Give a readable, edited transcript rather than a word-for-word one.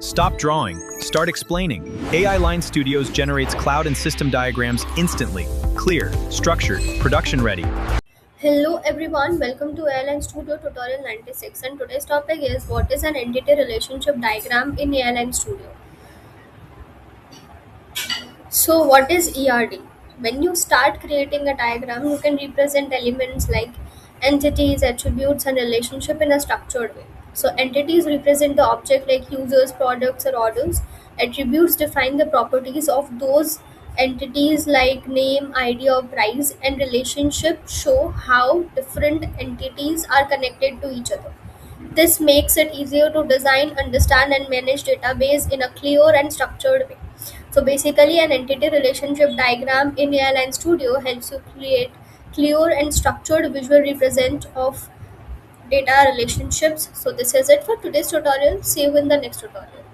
Stop drawing, start explaining. AI Line Studios generates cloud and system diagrams instantly. Clear, structured, production ready. Hello everyone, welcome to Airline Studio tutorial 96, and today's topic is what is an entity relationship diagram in Airline Studio. So what is ERD? When you start creating a diagram, you can represent elements like entities, attributes and relationship in a structured way. So entities represent the object like users, products or orders. Attributes define the properties of those entities like name, ID or price, and relationship show how different entities are connected to each other. This makes it easier to design, understand, and manage database in a clear and structured way. So basically, an entity relationship diagram in Airline Studio helps you create clear and structured visual represent of data relationships. So this is it for today's tutorial. See you in the next tutorial.